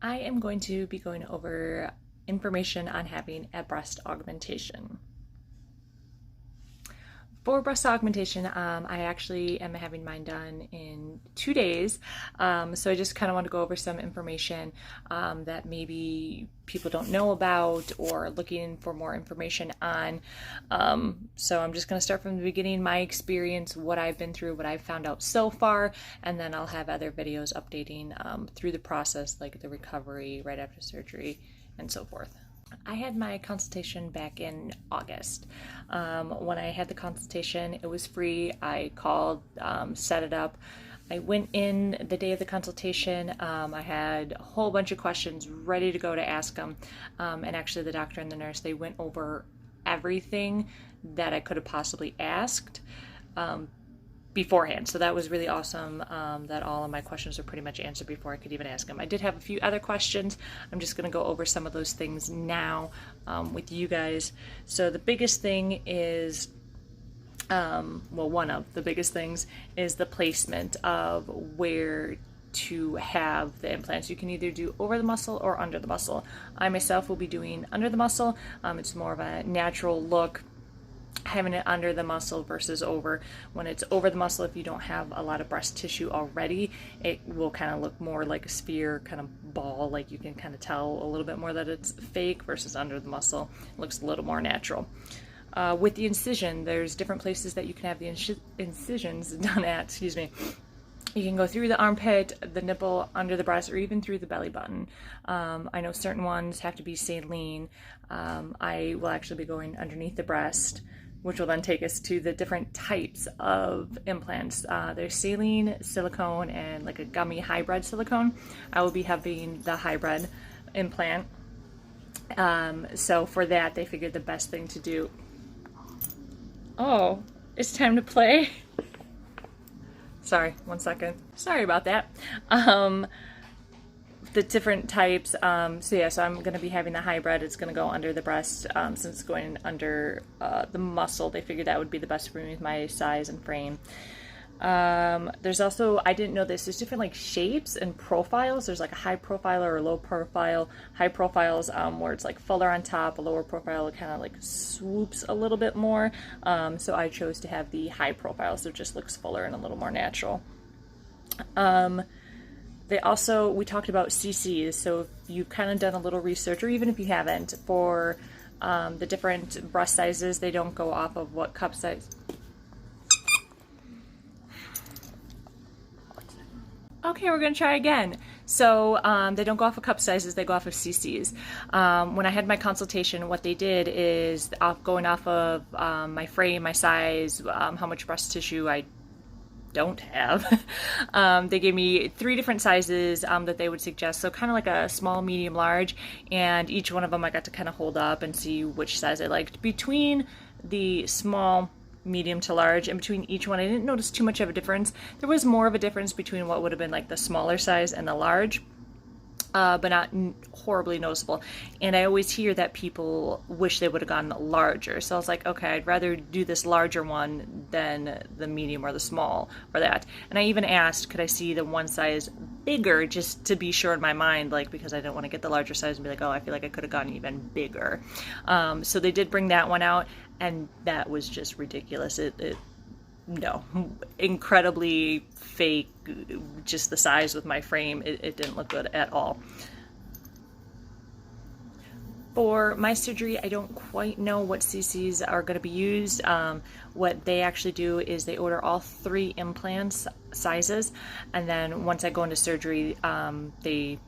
I am going to be going over information on having a breast augmentation. For breast augmentation, I actually am having mine done in 2 days. So I just kind of want to go over some information that maybe people don't know about or looking for more information on. So I'm just going to start from the beginning, my experience, what I've been through, what I've found out so far, and then I'll have other videos updating through the process, like the recovery right after surgery and so forth. I had my consultation back in August. When I had the consultation, it was free. I called, set it up. I went in the day of the consultation. I had a whole bunch of questions ready to go to ask them. And actually the doctor and the nurse, they went over everything that I could have possibly asked beforehand. So that was really awesome, that all of my questions were pretty much answered before I could even ask them. I did have a few other questions. I'm just going to go over some of those things now with you guys. So the biggest thing is, one of the biggest things is the placement of where to have the implants. You can either do over the muscle or under the muscle. I myself will be doing under the muscle. It's more of a natural look, having it under the muscle versus over. When it's over the muscle, if you don't have a lot of breast tissue already, it will kind of look more like a sphere, kind of ball, like you can kind of tell a little bit more that it's fake, versus under the muscle, it looks a little more natural. With the incision, there's different places that you can have the incisions done at, You can go through the armpit, the nipple, under the breast, or even through the belly button. I know certain ones have to be saline. I will actually be going underneath the breast, which will then take us to the different types of implants. There's saline, silicone, and like a gummy hybrid silicone. I will be having the hybrid implant. So for that, they figured the best thing to do. Oh, it's time to play. Sorry, 1 second. Sorry about that. The different types, so I'm going to be having the hybrid. It's going to go under the breast, since it's going under the muscle. They figured that would be the best for me with my size and frame. There's also, I didn't know this, there's different like shapes and profiles. There's like a high profile or a low profile. High profiles where it's like fuller on top, a lower profile it kind of like swoops a little bit more. So I chose to have the high profile, so it just looks fuller and a little more natural. We talked about CCs, so if you've kind of done a little research, or even if you haven't, for the different breast sizes, they don't go off of what cup size. Okay, we're going to try again. So they don't go off of cup sizes, they go off of CCs. When I had my consultation, what they did is, going off of my frame, my size, how much breast tissue I don't have, they gave me 3 different sizes that they would suggest. So kind of like a small, medium, large, and each one of them I got to kind of hold up and see which size I liked. Between the small, medium to large, and between each one I didn't notice too much of a difference. There was more of a difference between what would have been like the smaller size and the large, but not horribly noticeable. And I always hear that people wish they would have gone larger. So I was like, okay, I'd rather do this larger one than the medium or the small or that. And I even asked, could I see the one size bigger, just to be sure in my mind, like, because I didn't want to get the larger size and be like, oh, I feel like I could have gone even bigger. So they did bring that one out, and that was just ridiculous. No, incredibly fake, just the size with my frame, it didn't look good at all. For my surgery, I don't quite know what CCs are going to be used. What they actually do is they order all 3 implants sizes, and then once I go into surgery, they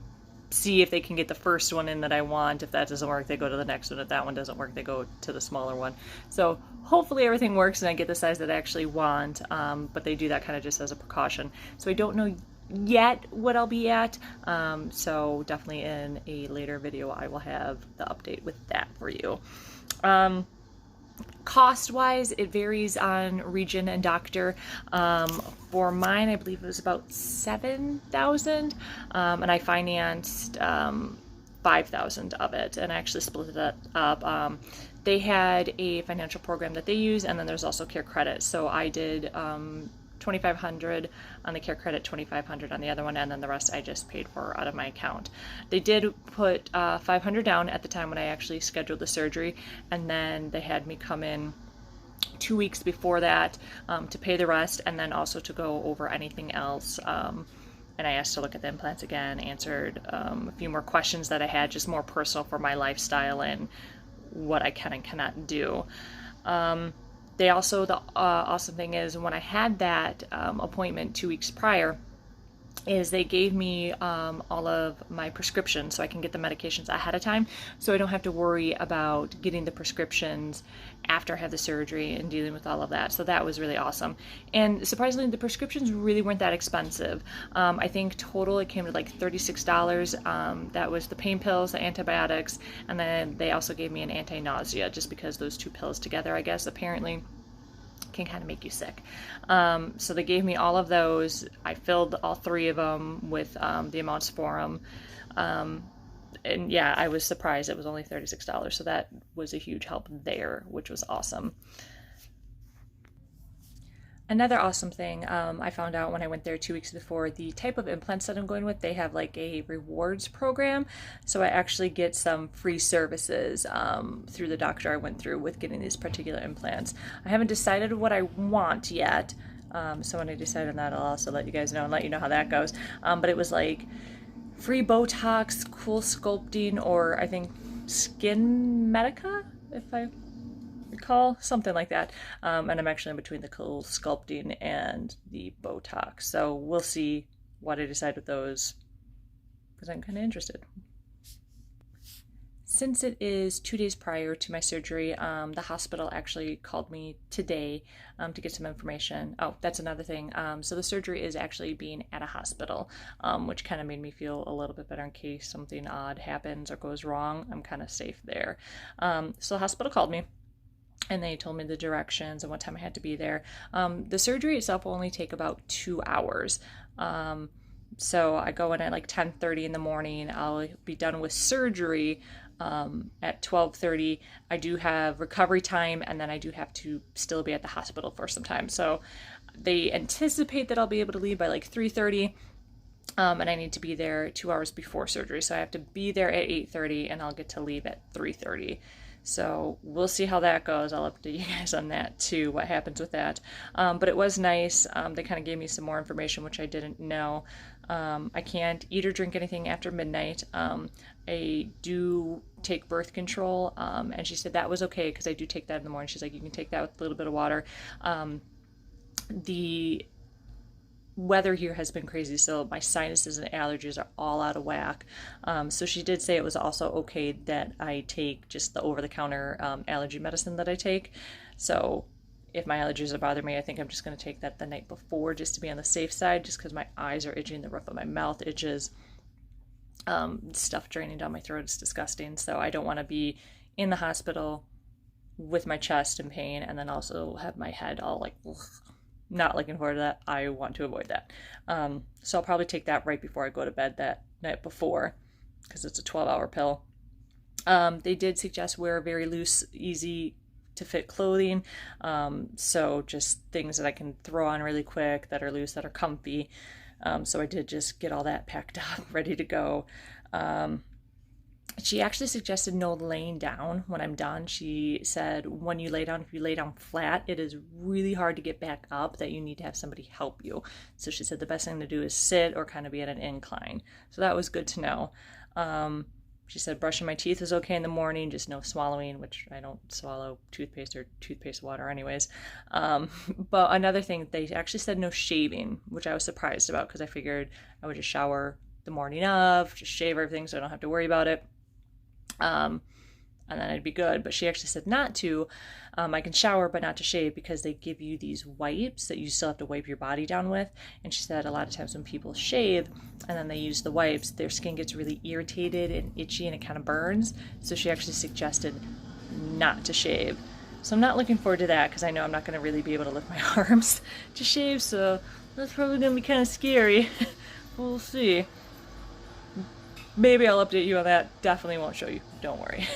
see if they can get the first one in that I want. If that doesn't work, they go to the next one. If that one doesn't work, they go to the smaller one. So hopefully everything works and I get the size that I actually want, but they do that kind of just as a precaution. So I don't know yet what I'll be at, so definitely in a later video I will have the update with that for you. Cost-wise, it varies on region and doctor. For mine, I believe it was about $7,000, and I financed $5,000 of it, and I actually split it up. They had a financial program that they use, and then there's also Care Credit. So I did $2,500 on the Care Credit, $2,500 on the other one, and then the rest I just paid for out of my account. They did put $500 down at the time when I actually scheduled the surgery, and then they had me come in 2 weeks before that to pay the rest, and then also to go over anything else. And I asked to look at the implants again, answered a few more questions that I had, just more personal for my lifestyle and what I can and cannot do. They also, the awesome thing is when I had that appointment 2 weeks prior, is they gave me all of my prescriptions so I can get the medications ahead of time, so I don't have to worry about getting the prescriptions after I have the surgery and dealing with all of that. So that was really awesome. And surprisingly, the prescriptions really weren't that expensive. I think total it came to like $36. That was the pain pills, the antibiotics, and then they also gave me an anti-nausea, just because those two pills together, I guess, apparently can kind of make you sick. So they gave me all of those. I filled all three of them with the amounts for them. And yeah, I was surprised it was only $36. So that was a huge help there, which was awesome. Another awesome thing I found out when I went there 2 weeks before, the type of implants that I'm going with, they have like a rewards program. So I actually get some free services through the doctor I went through with getting these particular implants. I haven't decided what I want yet. So when I decide on that, I'll also let you guys know and let you know how that goes. But it was like free Botox, cool sculpting, or I think Skin Medica, if I recall, something like that. And I'm actually in between the cool sculpting and the Botox. So we'll see what I decide with those, because I'm kind of interested. Since it is 2 days prior to my surgery, the hospital actually called me today to get some information. Oh, that's another thing. So the surgery is actually being at a hospital, which kind of made me feel a little bit better in case something odd happens or goes wrong. I'm kind of safe there. So the hospital called me, and they told me the directions and what time I had to be there. The surgery itself will only take about 2 hours. So I go in at like 10:30 in the morning. I'll be done with surgery at 12:30. I do have recovery time, and then I do have to still be at the hospital for some time. So they anticipate that I'll be able to leave by like 3:30. And I need to be there 2 hours before surgery. So I have to be there at 8:30, and I'll get to leave at 3:30. So we'll see how that goes. I'll update you guys on that too, what happens with that. But it was nice. They kind of gave me some more information, which I didn't know. I can't eat or drink anything after midnight. I do take birth control, and she said that was okay because I do take that in the morning. She's like, you can take that with a little bit of water. The weather here has been crazy, so my sinuses and allergies are all out of whack. So she did say it was also okay that I take just the over-the-counter allergy medicine that I take. So if my allergies are bothering me, I think I'm just going to take that the night before just to be on the safe side, just because my eyes are itching, the roof of my mouth itches, stuff draining down my throat is disgusting. So I don't want to be in the hospital with my chest in pain and then also have my head all like, ugh. Not looking forward to that. I want to avoid that. So I'll probably take that right before I go to bed that night before, because it's a 12-hour pill. They did suggest wear very loose, easy to fit clothing. So just things that I can throw on really quick, that are loose, that are comfy. So I did just get all that packed up, ready to go. She actually suggested no laying down when I'm done. She said when you lay down, if you lay down flat, it is really hard to get back up, that you need to have somebody help you. So she said the best thing to do is sit or kind of be at an incline. So that was good to know. She said brushing my teeth is okay in the morning, just no swallowing, which I don't swallow toothpaste or toothpaste water anyways. But another thing, they actually said no shaving, which I was surprised about because I figured I would just shower the morning of, just shave everything so I don't have to worry about it. And then I'd be good. But she actually said not to. I can shower, but not to shave, because they give you these wipes that you still have to wipe your body down with. And she said a lot of times when people shave and then they use the wipes, their skin gets really irritated and itchy and it kind of burns. So she actually suggested not to shave. So I'm not looking forward to that, because I know I'm not going to really be able to lift my arms to shave. So that's probably going to be kind of scary. We'll see. Maybe I'll update you on that. Definitely won't show you. Don't worry.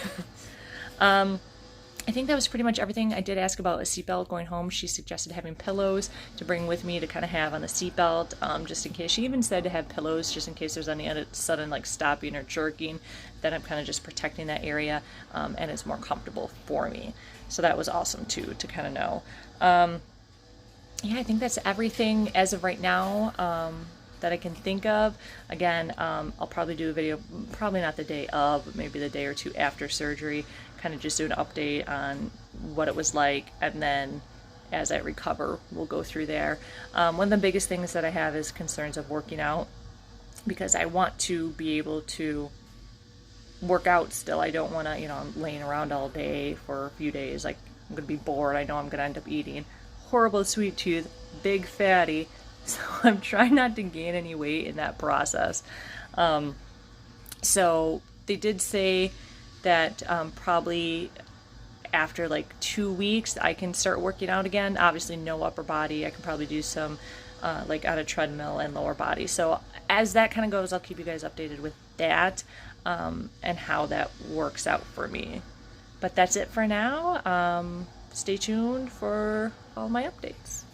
I think that was pretty much everything. I did ask about a seatbelt going home. She suggested having pillows to bring with me to kind of have on the seatbelt, just in case. She even said to have pillows just in case there's any sudden like stopping or jerking, that I'm kind of just protecting that area, and it's more comfortable for me. So that was awesome too, to kind of know. Yeah, I think that's everything as of right now. That I can think of. Again, I'll probably do a video, probably not the day of, but maybe the day or two after surgery, kind of just do an update on what it was like, and then as I recover, we'll go through there. One of the biggest things that I have is concerns of working out, because I want to be able to work out still. I don't want to, I'm laying around all day for a few days. Like, I'm going to be bored. I know I'm going to end up eating. Horrible sweet tooth, big fatty. So I'm trying not to gain any weight in that process. So they did say that probably after like 2 weeks I can start working out again. Obviously no upper body. I can probably do some like on a treadmill and lower body. So as that kind of goes, I'll keep you guys updated with that, and how that works out for me. But that's it for now. Stay tuned for all my updates.